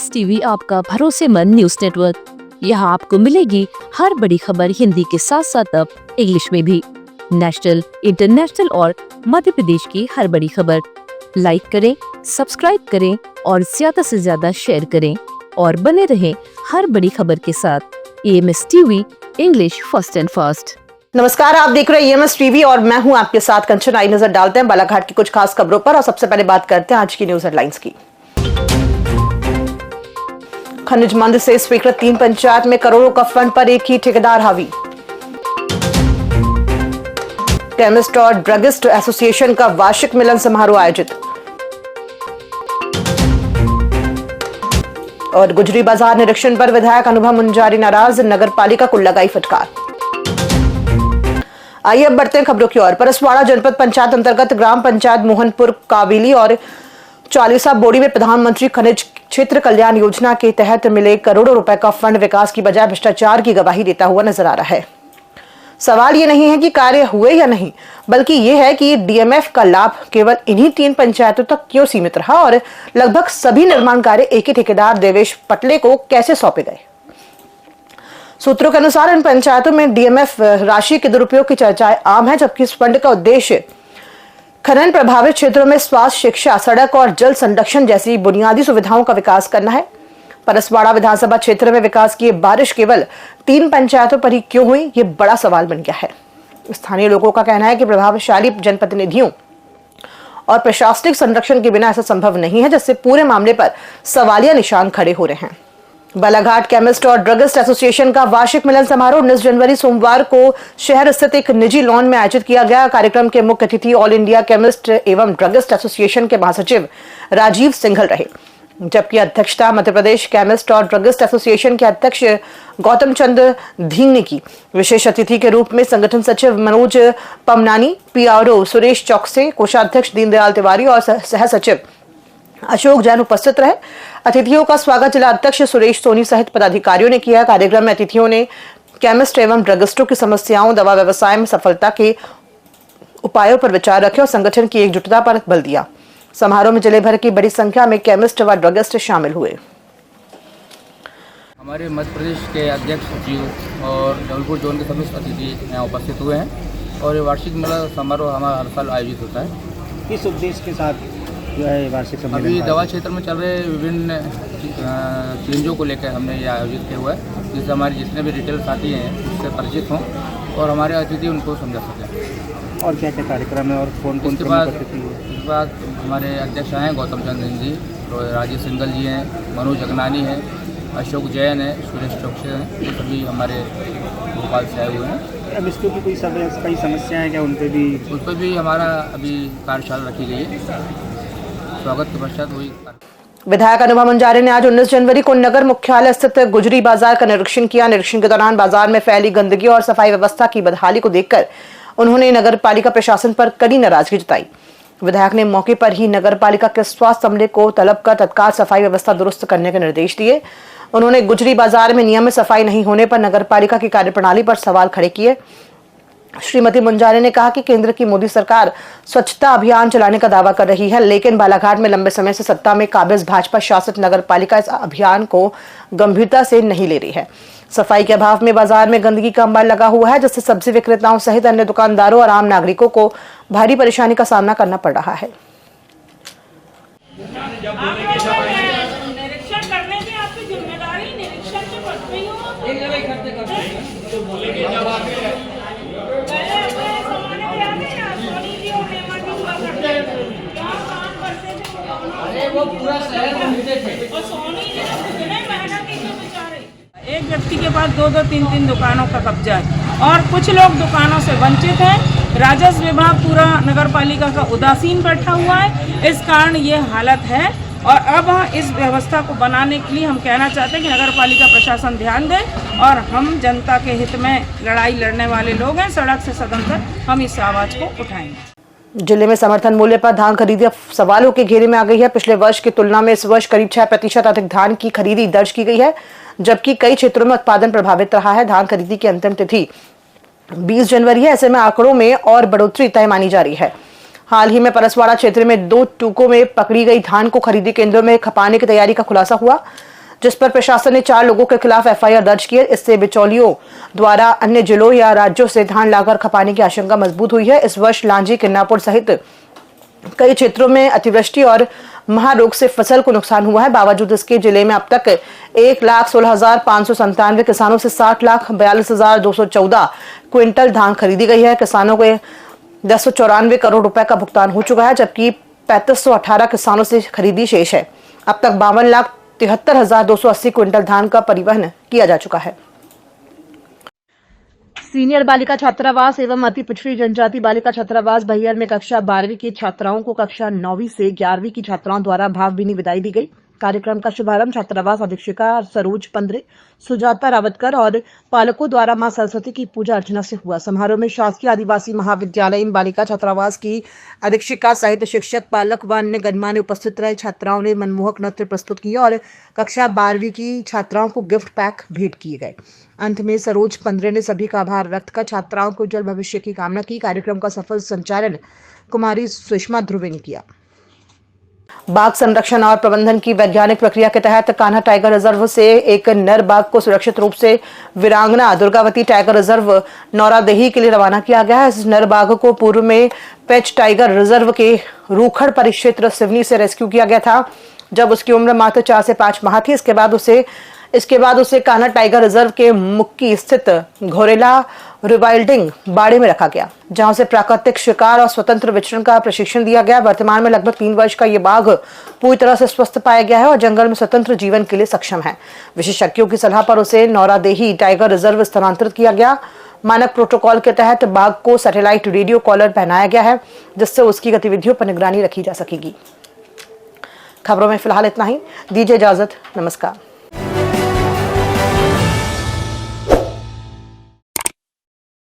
AMS TV आपका भरोसेमंद news network. यहाँ आपको मिलेगी हर बड़ी खबर हिंदी के साथ साथ अब इंग्लिश में भी। नेशनल, इंटरनेशनल और मध्य प्रदेश की हर बड़ी खबर लाइक करें, सब्सक्राइब करें और ज्यादा से ज्यादा शेयर करें और बने रहें हर बड़ी खबर के साथ। AMS TV, English first and fast. नमस्कार, आप देख रहे हैं एएमएस टीवी और मैं हूं आपके साथ कंचन। आई नजर डालते हैं बालाघाट की कुछ खास खबरों पर और सबसे पहले बात करते हैं आज की न्यूज हेडलाइंस की। खनिज मंद से स्वीकृत 3 पंचायत में करोड़ों का फंड पर एक ही ठेकेदार हावी। केमिस्ट और ड्रगिस्ट एसोसिएशन का वार्षिक मिलन समारोह आयोजित। और गुजरी बाजार निरीक्षण पर विधायक अनुभव मुंजारी नाराज, नगर पालिका को लगाई फटकार। आइए अब बढ़ते हैं खबरों की ओर। परसवाड़ा जनपद पंचायत अंतर्गत ग्राम पंचायत मोहनपुर काबिली और चालीसा बोड़ी में प्रधानमंत्री खनिज क्षेत्र कल्याण योजना के तहत मिले करोड़ों रुपए का फंड विकास की बजाय भ्रष्टाचार की गवाही देता हुआ नजर आ रहा है। सवाल ये नहीं है कि कार्य हुए या नहीं, बल्कि ये है कि डीएमएफ का लाभ केवल इन्हीं 3 पंचायतों तक क्यों सीमित रहा और लगभग सभी निर्माण कार्य एक ही ठेकेदार देवेश पटले को कैसे सौंपे गए। सूत्रों के अनुसार इन पंचायतों में डीएमएफ राशि के दुरुपयोग की चर्चाएं आम है, जबकि इस फंड का उद्देश्य खनन प्रभावित क्षेत्रों में स्वास्थ्य, शिक्षा, सड़क और जल संरक्षण जैसी बुनियादी सुविधाओं का विकास करना है। परसवाड़ा विधानसभा क्षेत्र में विकास की बारिश केवल 3 पंचायतों पर ही क्यों हुई, ये बड़ा सवाल बन गया है। स्थानीय लोगों का कहना है कि प्रभावशाली जनप्रतिनिधियों और प्रशासनिक संरक्षण के बिना ऐसा संभव नहीं है, जिससे पूरे मामले पर सवालिया निशान खड़े हो रहे हैं। बालाघाट केमिस्ट और ड्रगिस्ट एसोसिएशन का वार्षिक मिलन समारोह 19 जनवरी सोमवार को शहर स्थित एक निजी लॉन में आयोजित किया गया। कार्यक्रम के मुख्य अतिथि ऑल इंडिया केमिस्ट एवं ड्रगिस्ट एसोसिएशन के महासचिव राजीव सिंघल रहे, जबकि अध्यक्षता मध्य प्रदेश केमिस्ट और ड्रगिस्ट एसोसिएशन के अध्यक्ष गौतम चंद्र धींग ने की। विशेष अतिथि के रूप में संगठन सचिव मनोज पमनानी, पीआरओ सुरेश चौकसे, कोषाध्यक्ष दीनदयाल तिवारी और सह सचिव अशोक जैन उपस्थित रहे। अतिथियों का स्वागत जिला अध्यक्ष सुरेश सोनी सहित पदाधिकारियों ने किया। कार्यक्रम में अतिथियों ने केमिस्ट एवं ड्रगिस्टों की समस्याओं, दवा व्यवसाय में सफलता के उपायों पर विचार रखे और संगठन की एकजुटता पर बल दिया। समारोह में जिले भर की बड़ी संख्या में केमिस्ट व ड्रगिस्ट शामिल हुए। हमारे मध्य प्रदेश के अध्यक्ष सचिव और जबलपुर जोन के सभी अतिथि यहाँ उपस्थित हुए हैं और ये वार्षिक मेला समारोह हमारा हर साल आयोजित होता है। किस उद्देश्य के साथ जो है वार्षिक सम्मेलन? अभी दवा क्षेत्र में चल रहे विभिन्न चेंजों को लेकर हमने ये आयोजित किया हुआ है, जिससे हमारे जितने भी रिटेल साथी हैं उससे परिचित हों और हमारे अतिथि उनको समझा सकें। और क्या क्या कार्यक्रम है और कौन कौन इसके बाद हमारे अध्यक्ष हैं गौतम चंद्र जी, राजीव सिंघल जी हैं, मनोज अगनानी हैं, अशोक जैन है, सुरेश चौकसे हैं, ये सभी हमारे भोपाल से आए हुए हैं। अब इसको भी कोई समस्या है क्या? उन पर भी हमारा अभी कार्यशाला रखी गई है। स्वागत के पश्चात हुई। विधायक अनुभव मुंजारी ने आज 19 जनवरी को नगर मुख्यालय स्थित गुजरी बाजार का निरीक्षण किया। निरीक्षण के दौरान बाजार में फैली गंदगी और सफाई व्यवस्था की बदहाली को देखकर उन्होंने नगर पालिका प्रशासन पर कड़ी नाराजगी जताई। विधायक ने मौके पर ही नगर पालिका के स्वास्थ्य अमले को तलब कर तत्काल सफाई व्यवस्था दुरुस्त करने के निर्देश दिए। उन्होंने गुजरी बाजार में नियमित सफाई नहीं होने पर नगर पालिका की कार्यप्रणाली पर सवाल खड़े किए। श्रीमती मुंजारी ने कहा कि केंद्र की मोदी सरकार स्वच्छता अभियान चलाने का दावा कर रही है, लेकिन बालाघाट में लंबे समय से सत्ता में काबिज भाजपा शासित नगर पालिका इस अभियान को गंभीरता से नहीं ले रही है। सफाई के अभाव में बाजार में गंदगी का अंबार लगा हुआ है, जिससे सब्जी विक्रेताओं सहित अन्य दुकानदारों और आम नागरिकों को भारी परेशानी का सामना करना पड़ रहा है। एक व्यक्ति के पास 2-2, 3-3 दुकानों का कब्जा है और कुछ लोग दुकानों से वंचित हैं। राजस्व विभाग पूरा नगर पालिका का उदासीन बैठा हुआ है, इस कारण ये हालत है। और अब इस व्यवस्था को बनाने के लिए हम कहना चाहते हैं कि नगर पालिका प्रशासन ध्यान दे और हम जनता के हित में लड़ाई लड़ने वाले लोग हैं। सड़क से सदन तक हम इस आवाज को उठाएंगे। जिले में समर्थन मूल्य पर धान खरीदी सवालों के घेरे में आ गई है। पिछले वर्ष की तुलना में इस वर्ष करीब 6% अधिक धान की खरीदी दर्ज की गई है, जबकि कई क्षेत्रों में उत्पादन प्रभावित रहा है। धान खरीदी की अंतिम तिथि 20 जनवरी है। ऐसे में आंकड़ों में और बढ़ोतरी तय मानी जा रही है। हाल ही में परसवाड़ा क्षेत्र में 2 टूकों में पकड़ी गई धान को खरीदी केंद्रों में खपाने की तैयारी का खुलासा हुआ। जिस पर प्रशासन ने 4 लोगों के खिलाफ एफआईआर दर्ज की है। इससे बिचौलियों द्वारा अन्य जिलों या राज्यों से धान लाकर खपाने की आशंका मजबूत हुई है। इस वर्ष लांजी, किन्नापुर सहित कई क्षेत्रों में अतिवृष्टि और महारोग से फसल को नुकसान हुआ है। बावजूद इसके जिले में अब तक 1,16,597 किसानों से 60,42,214 क्विंटल धान खरीदी गई है। किसानों को 1094 करोड़ रुपए का भुगतान हो चुका है, जबकि 3518 किसानों से खरीदी शेष है। अब तक 52,73,280 क्विंटल धान का परिवहन किया जा चुका है। सीनियर बालिका छात्रावास एवं अति पिछड़ी जनजाति बालिका छात्रावास बहियर में कक्षा 12वीं की छात्राओं को कक्षा 9वीं से 11वीं की छात्राओं द्वारा भावभीनी विदाई दी गई। कार्यक्रम का शुभारंभ छात्रावास अधीक्षिका सरोज पंद्रे, सुजाता रावतकर और पालकों द्वारा मां सरस्वती की पूजा अर्चना से हुआ। समारोह में शासकीय आदिवासी महाविद्यालय बालिका छात्रावास की अधीक्षिका सहित शिक्षक, पालक व अन्य गणमान्य उपस्थित रहे। छात्राओं ने मनमोहक नृत्य प्रस्तुत किया और कक्षा 12वीं की छात्राओं को गिफ्ट पैक भेंट किए गए। अंत में सरोज पंद्रे ने सभी का आभार व्यक्त कर छात्राओं को उज्जवल भविष्य की कामना की। कार्यक्रम का सफल संचालन कुमारी सुषमा ध्रुवे ने किया। बाघ संरक्षण और प्रबंधन की वैज्ञानिक प्रक्रिया के तहत कान्हा टाइगर रिजर्व से एक नर बाघ को सुरक्षित रूप से वीरांगना दुर्गावती टाइगर रिजर्व नौरादेही के लिए रवाना किया गया है। इस नर बाघ को पूर्व में पेच टाइगर रिजर्व के रूखड़ परिक्षेत्र सिवनी से रेस्क्यू किया गया था, जब उसकी उम्र मात्र 4 से 5 माह थी। इसके बाद उसे कान्हा टाइगर रिजर्व के मुक्की स्थित घोरेला रिवाइल्डिंग बाड़े में रखा गया, जहां उसे प्राकृतिक शिकार और स्वतंत्र विचरण का प्रशिक्षण दिया गया। वर्तमान में लगभग 3 वर्ष का ये बाघ पूरी तरह से स्वस्थ पाया गया है और जंगल में स्वतंत्र जीवन के लिए सक्षम है। विशेषज्ञों की सलाह पर उसे नौरादेही टाइगर रिजर्व स्थानांतरित किया गया। मानक प्रोटोकॉल के तहत बाघ को सैटेलाइट रेडियो कॉलर पहनाया गया है, जिससे उसकी गतिविधियों पर निगरानी रखी जा सकेगी। खबरों में फिलहाल इतना ही। दीजिए इजाजत। नमस्कार।